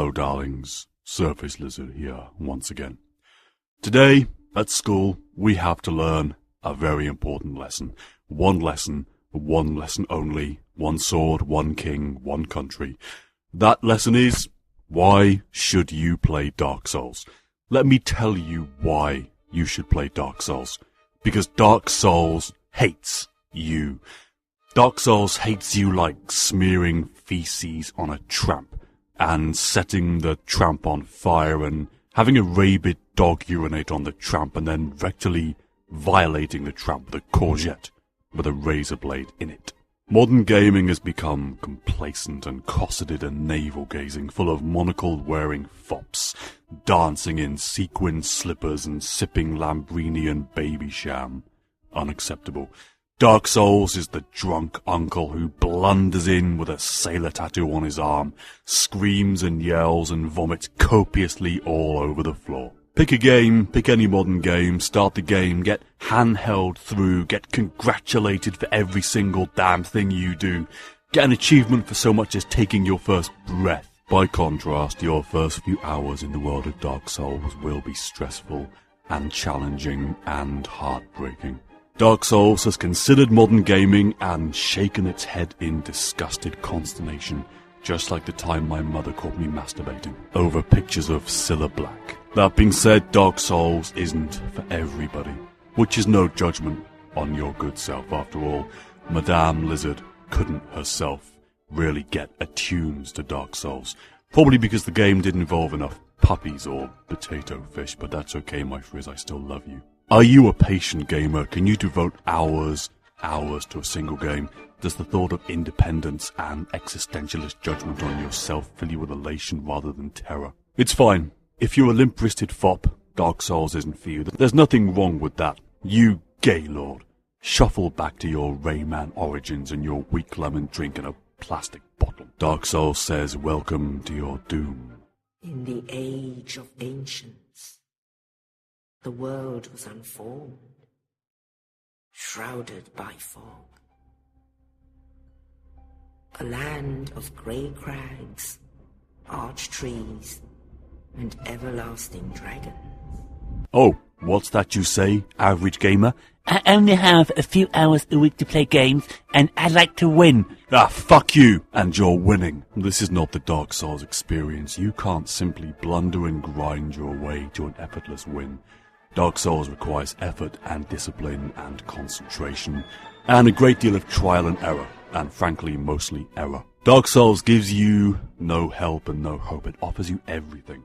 Hello darlings, Surface Lizard here once again. Today, at school, we have to learn a very important lesson. One lesson only, one sword, one king, one country. That lesson is, why should you play Dark Souls? Let me tell you why you should play Dark Souls. Because Dark Souls hates you. Dark Souls hates you like smearing feces on a tramp and setting the tramp on fire and having a rabid dog urinate on the tramp and then rectally violating the tramp with a courgette with a razor blade in it. Modern gaming has become complacent and cosseted and navel-gazing, full of monocle-wearing fops, dancing in sequin slippers and sipping Lambrini and Baby Sham. Unacceptable. Dark Souls is the drunk uncle who blunders in with a sailor tattoo on his arm, screams and yells and vomits copiously all over the floor. Pick a game, pick any modern game, start the game, get handheld through, get congratulated for every single damn thing you do, get an achievement for so much as taking your first breath. By contrast, your first few hours in the world of Dark Souls will be stressful and challenging and heartbreaking. Dark Souls has considered modern gaming and shaken its head in disgusted consternation, just like the time my mother caught me masturbating over pictures of Cilla Black. That being said, Dark Souls isn't for everybody, which is no judgment on your good self. After all, Madame Lizard couldn't herself really get attuned to Dark Souls, probably because the game didn't involve enough puppies or potato fish, but that's okay, my frizz, I still love you. Are you a patient gamer? Can you devote hours to a single game? Does the thought of independence and existentialist judgment on yourself fill you with elation rather than terror? It's fine. If you're a limp-wristed fop, Dark Souls isn't for you. There's nothing wrong with that. You Gaylord. Shuffle back to your Rayman origins and your weak lemon drink in a plastic bottle. Dark Souls says, welcome to your doom. In the age of ancients, the world was unformed, shrouded by fog. A land of grey crags, arch trees, and everlasting dragons. Oh, what's that you say, average gamer? I only have a few hours a week to play games, and I like to win. Ah, fuck you, and you're winning. This is not the Dark Souls experience. You can't simply blunder and grind your way to an effortless win. Dark Souls requires effort and discipline and concentration, and a great deal of trial and error, and frankly, mostly error. Dark Souls gives you no help and no hope. It offers you everything,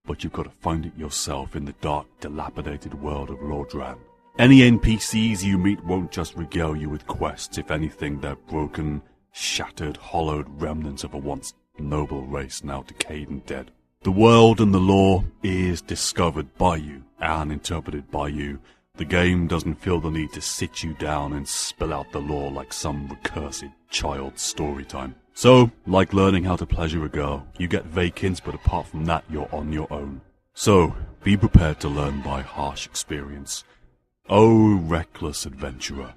but you've got to find it yourself in the dark, dilapidated world of Lordran. Any NPCs you meet won't just regale you with quests. If anything, they're broken, shattered, hollowed remnants of a once noble race now decayed and dead. The world and the lore is discovered by you and interpreted by you. The game doesn't feel the need to sit you down and spill out the lore like some recursive child's story time. So, like learning how to pleasure a girl, you get vague hints, but apart from that, you're on your own. So, be prepared to learn by harsh experience. Oh, reckless adventurer.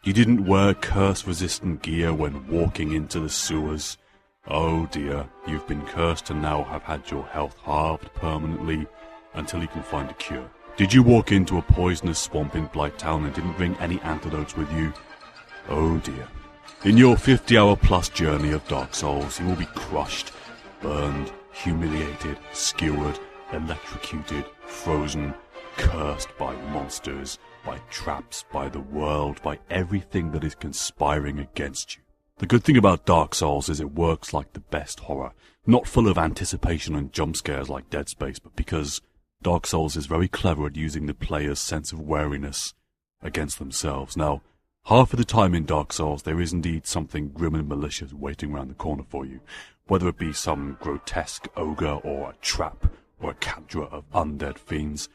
You didn't wear curse-resistant gear when walking into the sewers. Oh dear, you've been cursed and now have had your health halved permanently until you can find a cure. Did you walk into a poisonous swamp in Blighttown and didn't bring any antidotes with you? Oh dear. In your 50-hour-plus journey of Dark Souls, you will be crushed, burned, humiliated, skewered, electrocuted, frozen, cursed by monsters, by traps, by the world, by everything that is conspiring against you. The good thing about Dark Souls is it works like the best horror, not full of anticipation and jump scares like Dead Space, but because Dark Souls is very clever at using the player's sense of wariness against themselves. Now, half of the time in Dark Souls there is indeed something grim and malicious waiting around the corner for you, whether it be some grotesque ogre or a trap or a cadre of undead fiends.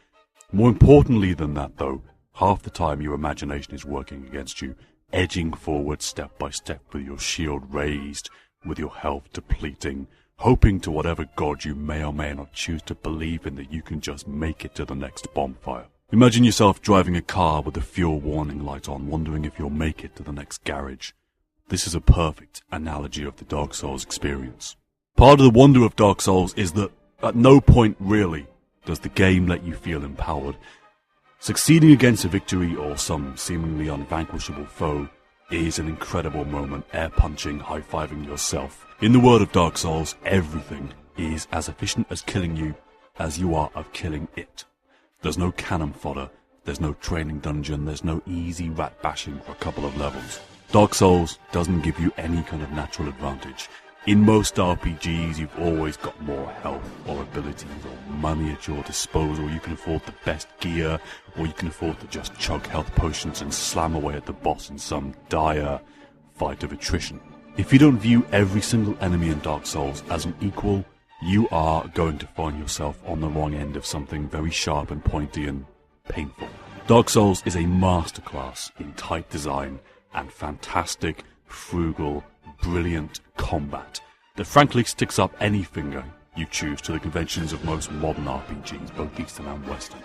More importantly than that though, half the time your imagination is working against you, edging forward step by step with your shield raised, with your health depleting, hoping to whatever god you may or may not choose to believe in that you can just make it to the next bonfire. Imagine yourself driving a car with the fuel warning light on, wondering if you'll make it to the next garage. This is a perfect analogy of the Dark Souls experience. Part of the wonder of Dark Souls is that at no point really does the game let you feel empowered. Succeeding against a victory or some seemingly unvanquishable foe is an incredible moment, air-punching, high-fiving yourself. In the world of Dark Souls, everything is as efficient as killing you as you are of killing it. There's no cannon fodder, there's no training dungeon, there's no easy rat bashing for a couple of levels. Dark Souls doesn't give you any kind of natural advantage. In most RPGs, you've always got more health or abilities or money at your disposal. You can afford the best gear, or you can afford to just chug health potions and slam away at the boss in some dire fight of attrition. If you don't view every single enemy in Dark Souls as an equal, you are going to find yourself on the wrong end of something very sharp and pointy and painful. Dark Souls is a masterclass in tight design and fantastic, frugal, brilliant combat that frankly sticks up any finger you choose to the conventions of most modern RPGs, both Eastern and Western.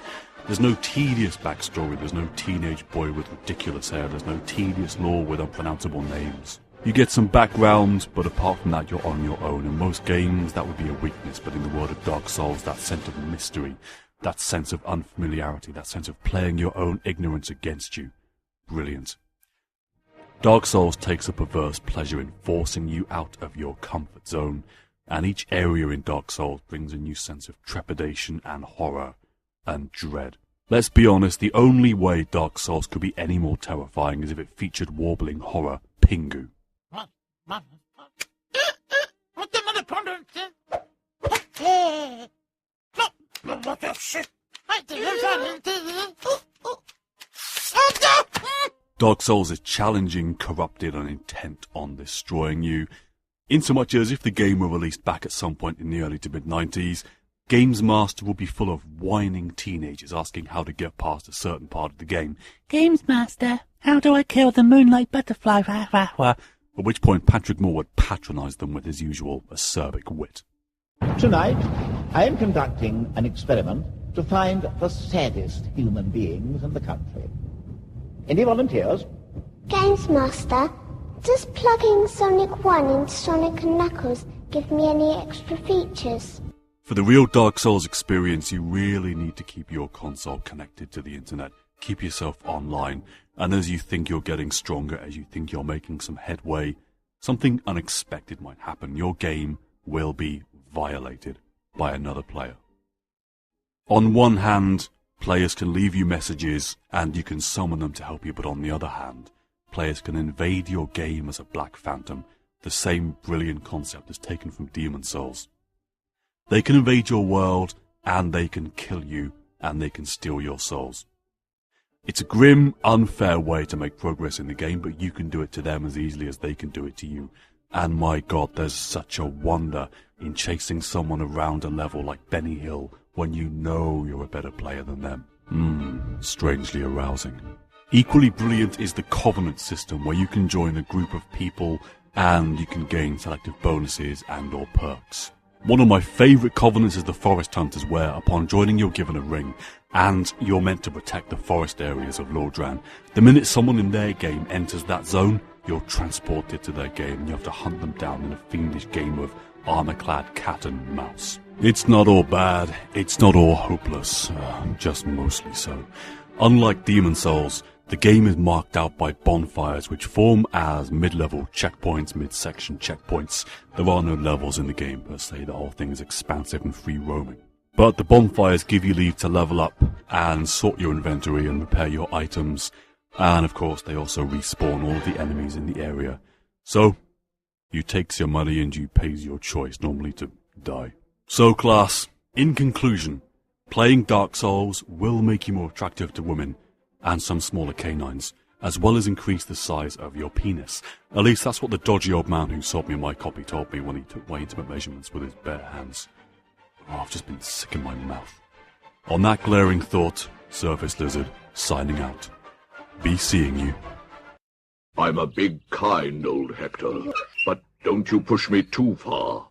There's no tedious backstory, there's no teenage boy with ridiculous hair, there's no tedious lore with unpronounceable names. You get some background, but apart from that you're on your own. In most games that would be a weakness, but in the world of Dark Souls, that sense of mystery, that sense of unfamiliarity, that sense of playing your own ignorance against you. Brilliant. Dark Souls takes a perverse pleasure in forcing you out of your comfort zone, and each area in Dark Souls brings a new sense of trepidation and horror and dread. Let's be honest, the only way Dark Souls could be any more terrifying is if it featured warbling horror Pingu. Dark Souls is challenging, corrupted, and intent on destroying you, insomuch as if the game were released back at some point in the early to mid-90s, Games Master would be full of whining teenagers asking how to get past a certain part of the game. Games Master, how do I kill the moonlight butterfly? Rah, rah, rah. At which point Patrick Moore would patronise them with his usual acerbic wit. Tonight, I am conducting an experiment to find the saddest human beings in the country. Any volunteers? Games Master, does plugging Sonic 1 into Sonic & Knuckles give me any extra features? For the real Dark Souls experience, you really need to keep your console connected to the internet. Keep yourself online, and as you think you're getting stronger, as you think you're making some headway, something unexpected might happen. Your game will be violated by another player. On one hand, players can leave you messages and you can summon them to help you, but on the other hand, players can invade your game as a Black Phantom, the same brilliant concept as taken from Demon's Souls. They can invade your world and they can kill you and they can steal your souls. It's a grim, unfair way to make progress in the game, but you can do it to them as easily as they can do it to you. And my God, there's such a wonder in chasing someone around a level like Benny Hill when you know you're a better player than them. Strangely arousing. Equally brilliant is the Covenant system, where you can join a group of people and you can gain selective bonuses and or perks. One of my favourite Covenants is the Forest Hunters, where upon joining you're given a ring and you're meant to protect the forest areas of Lordran. The minute someone in their game enters that zone, you're transported to their game and you have to hunt them down in a fiendish game of armour-clad cat and mouse. It's not all bad, it's not all hopeless, just mostly so. Unlike Demon's Souls, the game is marked out by bonfires which form as mid-level checkpoints, mid-section checkpoints. There are no levels in the game per se, the whole thing is expansive and free roaming. But the bonfires give you leave to level up and sort your inventory and repair your items, and of course they also respawn all of the enemies in the area. So, you takes your money and you pays your choice, normally to die. So class, in conclusion, playing Dark Souls will make you more attractive to women and some smaller canines, as well as increase the size of your penis. At least that's what the dodgy old man who sold me my copy told me when he took my intimate measurements with his bare hands. Oh, I've just been sick in my mouth. On that glaring thought, Surface Lizard, signing out. Be seeing you. I'm a big, kind old Hector, but don't you push me too far.